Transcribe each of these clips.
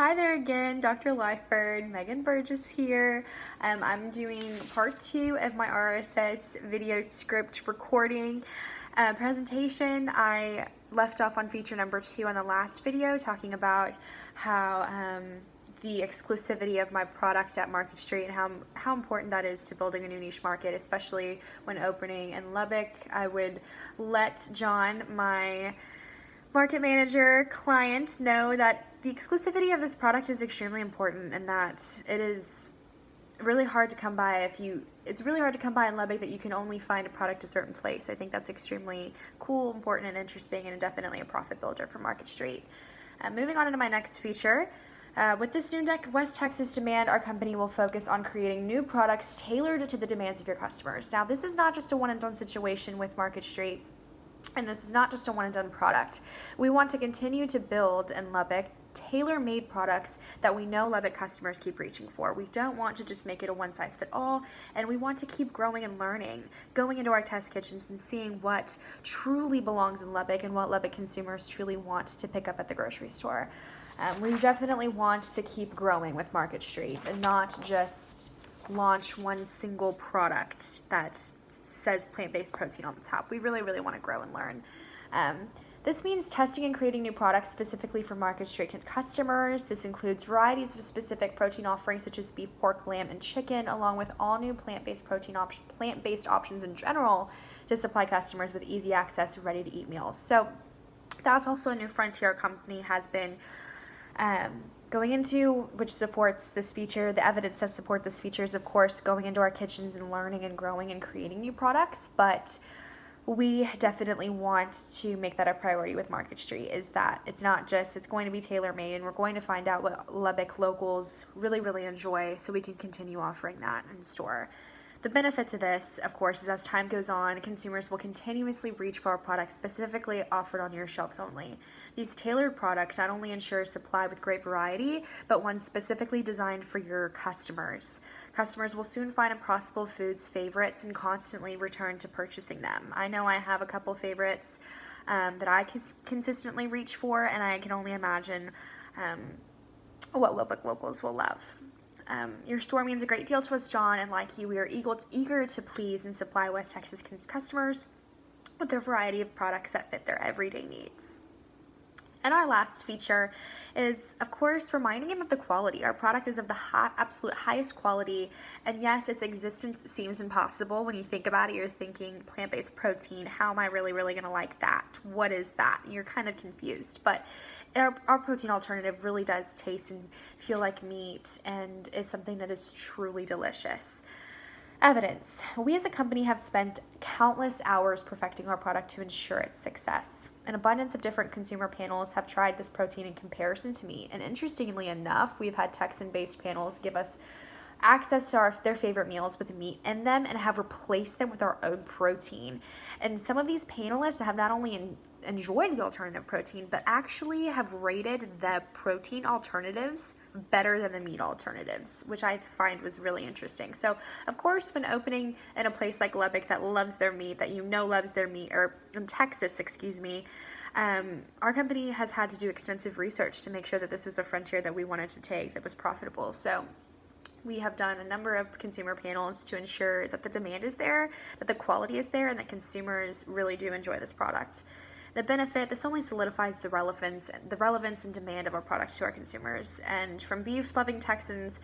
Hi there again, Dr. Lyford. Megan Burgess here. I'm doing part 2 of my RSS video script recording presentation. I left off on feature number 2 on the last video, talking about how the exclusivity of my product at Market Street and how important that is to building a new niche market, especially when opening in Lubbock. I would let John, my market manager client, know that the exclusivity of this product is extremely important and that it is really hard to come by it's really hard to come by in Lubbock that you can only find a product a certain place. I think that's extremely cool, important, and interesting, and definitely a profit builder for Market Street. Moving on into my next feature. With this new West Texas demand, our company will focus on creating new products tailored to the demands of your customers. Now, this is not just a one-and-done situation with Market Street, and this is not just a one-and-done product. We want to continue to build in Lubbock tailor-made products that we know Lubbock customers keep reaching for. We don't want to just make it a one-size-fits-all, and we want to keep growing and learning, going into our test kitchens and seeing what truly belongs in Lubbock and what Lubbock consumers truly want to pick up at the grocery store. We definitely want to keep growing with Market Street and not just launch one single product that says plant-based protein on the top. We really want to grow and learn. This means testing and creating new products specifically for Market Street customers. This includes varieties of specific protein offerings such as beef, pork, lamb, and chicken, along with all new plant-based options in general to supply customers with easy access to ready-to-eat meals. So that's also a new frontier our company has been going into, which supports this feature. The evidence that support this feature is, of course, going into our kitchens and learning and growing and creating new products, but we definitely want to make that a priority with Market Street, is that it's not just, it's going to be tailor-made, and we're going to find out what Lubbock locals really enjoy so we can continue offering that in store. The benefit to this, of course, is as time goes on, consumers will continuously reach for our products specifically offered on your shelves only. These tailored products not only ensure supply with great variety, but one specifically designed for your customers. Customers will soon find Impossible Foods favorites and constantly return to purchasing them. I know I have a couple favorites that I consistently reach for, and I can only imagine what Lubbock locals will love. Your store means a great deal to us, John, and like you, we are eager to please and supply West Texas customers with a variety of products that fit their everyday needs. And our last feature is, of course, reminding him of the quality. Our product is of the absolute highest quality, and yes, its existence seems impossible. When you think about it, you're thinking plant-based protein, how am I really going to like that? What is that? You're kind of confused, but our protein alternative really does taste and feel like meat and is something that is truly delicious. Evidence. We as a company have spent countless hours perfecting our product to ensure its success. An abundance of different consumer panels have tried this protein in comparison to meat, and interestingly enough, we've had Texan-based panels give us access to their favorite meals with meat in them and have replaced them with our own protein. And some of these panelists have not only enjoyed the alternative protein, but actually have rated the protein alternatives better than the meat alternatives, which I find was really interesting. So, of course, when opening in a place like Lubbock that loves their meat, that loves their meat, or in Texas, our company has had to do extensive research to make sure that this was a frontier that we wanted to take that was profitable. So we have done a number of consumer panels to ensure that the demand is there, that the quality is there, and that consumers really do enjoy this product. The benefit, this only solidifies the relevance and demand of our product to our consumers, and from beef-loving Texans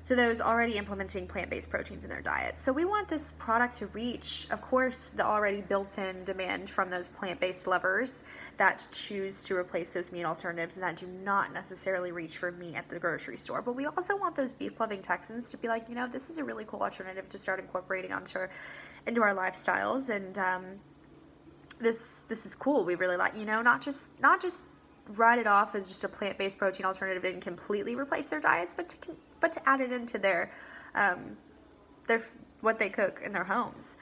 to those already implementing plant-based proteins in their diet. So we want this product to reach, of course, the already built-in demand from those plant-based lovers that choose to replace those meat alternatives and that do not necessarily reach for meat at the grocery store. But we also want those beef-loving Texans to be like, this is a really cool alternative to start incorporating into our lifestyles, and this is cool. We really like, not just write it off as just a plant-based protein alternative and completely replace their diets, but to add it into their what they cook in their homes.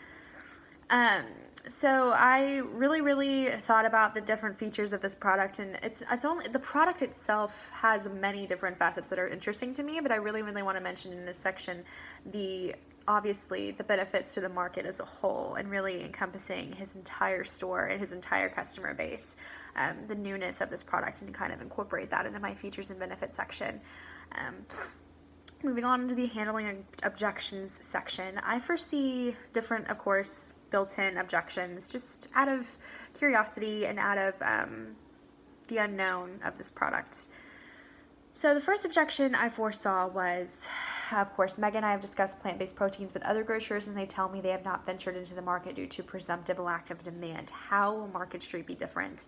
So I really thought about the different features of this product, and it's only the product itself has many different facets that are interesting to me, but I really want to mention in this section the obviously the benefits to the market as a whole and really encompassing his entire store and his entire customer base, the newness of this product, and kind of incorporate that into my features and benefits section. Moving on into the handling and objections section, I foresee different, of course, built-in objections just out of curiosity and out of the unknown of this product. So the first objection I foresaw was, of course, Megan and I have discussed plant-based proteins with other grocers, and they tell me they have not ventured into the market due to presumptive lack of demand. How will Market Street be different?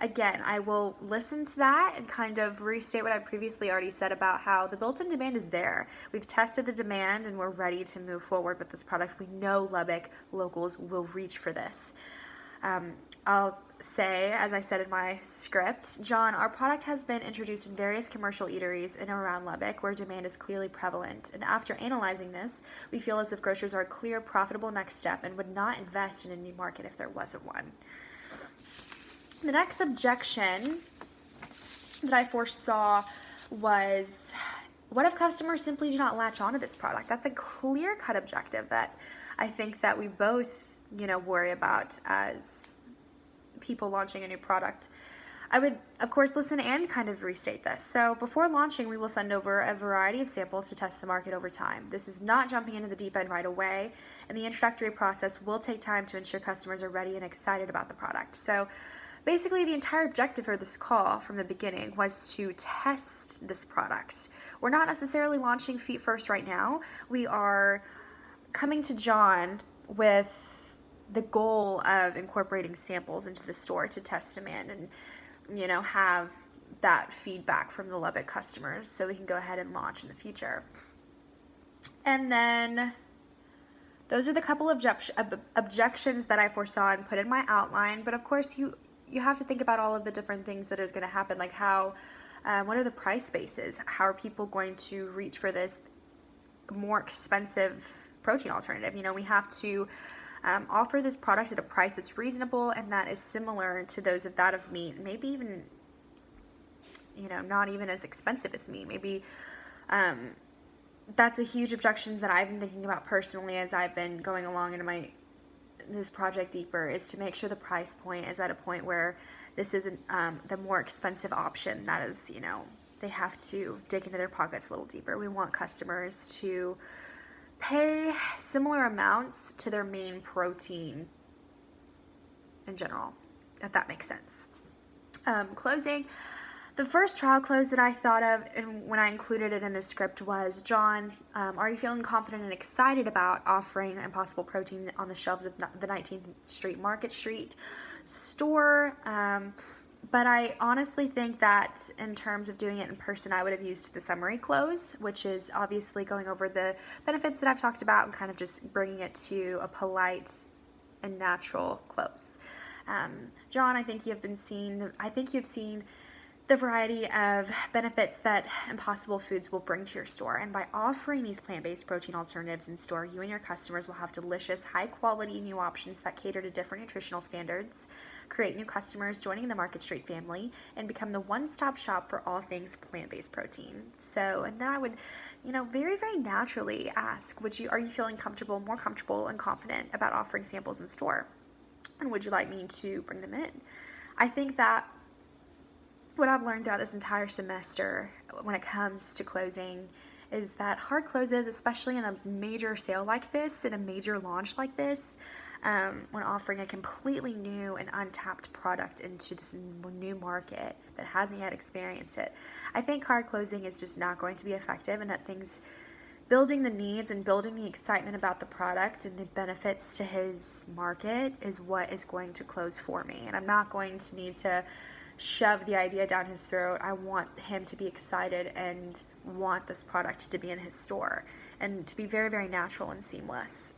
Again, I will listen to that and kind of restate what I previously already said about how the built-in demand is there. We've tested the demand and we're ready to move forward with this product. We know Lubbock locals will reach for this. I'll say, as I said in my script, John, our product has been introduced in various commercial eateries in and around Lubbock where demand is clearly prevalent. And after analyzing this, we feel as if grocers are a clear, profitable next step and would not invest in a new market if there wasn't one. The next objection that I foresaw was, what if customers simply do not latch onto this product? That's a clear-cut objective that I think that we both, worry about as people launching a new product. I would, of course, listen and kind of restate this. So before launching, we will send over a variety of samples to test the market over time. This is not jumping into the deep end right away, and the introductory process will take time to ensure customers are ready and excited about the product. So basically, the entire objective for this call from the beginning was to test this product. We're not necessarily launching feet first right now. We are coming to John with the goal of incorporating samples into the store to test demand and, have that feedback from the Lubbock customers so we can go ahead and launch in the future. And then those are the couple of objections that I foresaw and put in my outline. But of course, you have to think about all of the different things that is going to happen, like what are the price bases? How are people going to reach for this more expensive protein alternative? We have to offer this product at a price that's reasonable and that is similar to those of that of meat, maybe even, not even as expensive as meat. Maybe that's a huge objection that I've been thinking about personally as I've been going along into this project deeper, is to make sure the price point is at a point where this isn't the more expensive option. That is, they have to dig into their pockets a little deeper. We want customers to pay similar amounts to their main protein in general, if that makes sense. Closing. The first trial close that I thought of and when I included it in the script was, John, are you feeling confident and excited about offering Impossible Protein on the shelves of the 19th Street Market Street store? But I honestly think that in terms of doing it in person, I would have used the summary close, which is obviously going over the benefits that I've talked about and kind of just bringing it to a polite and natural close. John, I think you've seen the variety of benefits that Impossible Foods will bring to your store. And by offering these plant-based protein alternatives in store, you and your customers will have delicious, high-quality new options that cater to different nutritional standards, create new customers joining the Market Street family, and become the one-stop shop for all things plant-based protein. So, and then I would, very, very naturally ask, are you feeling more comfortable and confident about offering samples in store? And would you like me to bring them in? I think that what I've learned throughout this entire semester when it comes to closing is that hard closes, especially in a major sale like this, in a major launch like this, when offering a completely new and untapped product into this new market that hasn't yet experienced it, I think hard closing is just not going to be effective, and that building the needs and building the excitement about the product and the benefits to his market is what is going to close for me. And I'm not going to need to shove the idea down his throat. I want him to be excited and want this product to be in his store and to be very, very natural and seamless.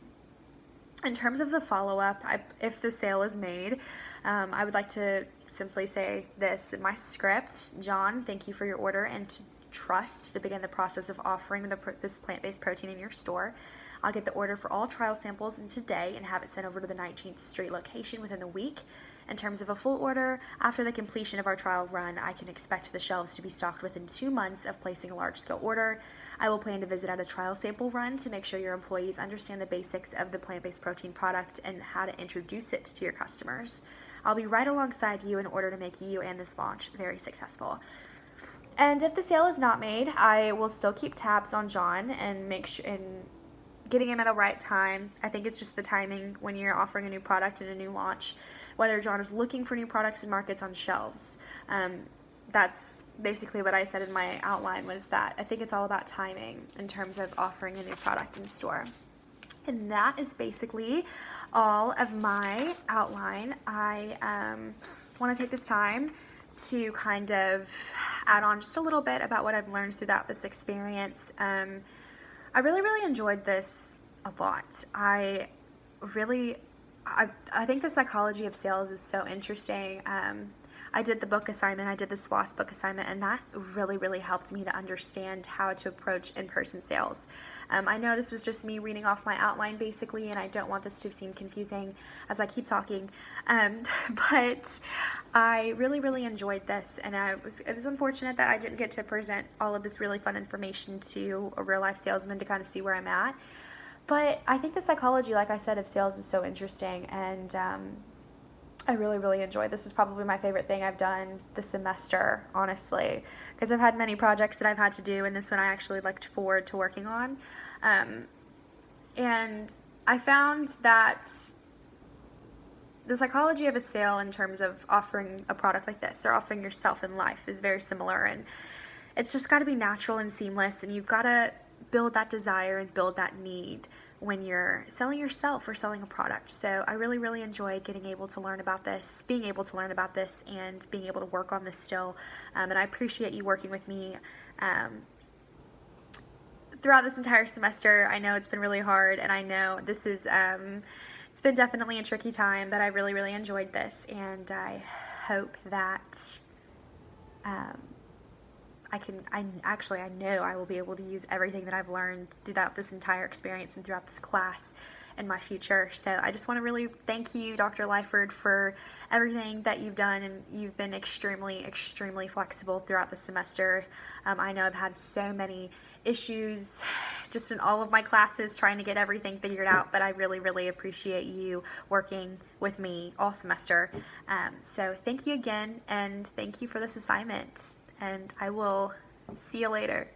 In terms of the follow-up, if the sale is made, I would like to simply say this in my script. John, thank you for your order and trust to begin the process of offering this plant-based protein in your store. I'll get the order for all trial samples in today and have it sent over to the 19th Street location within the week. In terms of a full order, after the completion of our trial run, I can expect the shelves to be stocked within 2 months of placing a large-scale order. I will plan to visit at a trial sample run to make sure your employees understand the basics of the plant-based protein product and how to introduce it to your customers. I'll be right alongside you in order to make you and this launch very successful. And if the sale is not made, I will still keep tabs on John and make sure and getting him at the right time. I think it's just the timing when you're offering a new product and a new launch, whether John is looking for new products and markets on shelves. That's basically what I said in my outline, was that I think it's all about timing in terms of offering a new product in store. And that is basically all of my outline. I want to take this time to kind of add on just a little bit about what I've learned throughout this experience. I really enjoyed this a lot. I think the psychology of sales is so interesting. I did the book assignment, I did the SWAS book assignment, and that really helped me to understand how to approach in-person sales. I know this was just me reading off my outline basically, and I don't want this to seem confusing as I keep talking, but I really enjoyed this, and it was unfortunate that I didn't get to present all of this really fun information to a real-life salesman to kind of see where I'm at. But I think the psychology, like I said, of sales is so interesting, and I really enjoyed this. Is probably my favorite thing I've done this semester, honestly, because I've had many projects that I've had to do, and this one I actually looked forward to working on. And I found that the psychology of a sale in terms of offering a product like this or offering yourself in life is very similar, and it's just got to be natural and seamless, and you've got to build that desire and build that need when you're selling yourself or selling a product. So I really enjoyed being able to learn about this, and being able to work on this still. And I appreciate you working with me throughout this entire semester. I know it's been really hard, and I know this is it's been definitely a tricky time, but I really enjoyed this, and I hope that I know I will be able to use everything that I've learned throughout this entire experience and throughout this class in my future. So I just want to really thank you, Dr. Lyford, for everything that you've done, and you've been extremely flexible throughout the semester. I know I've had so many issues just in all of my classes trying to get everything figured out, but I really appreciate you working with me all semester. So thank you again, and thank you for this assignment, and I will see you later.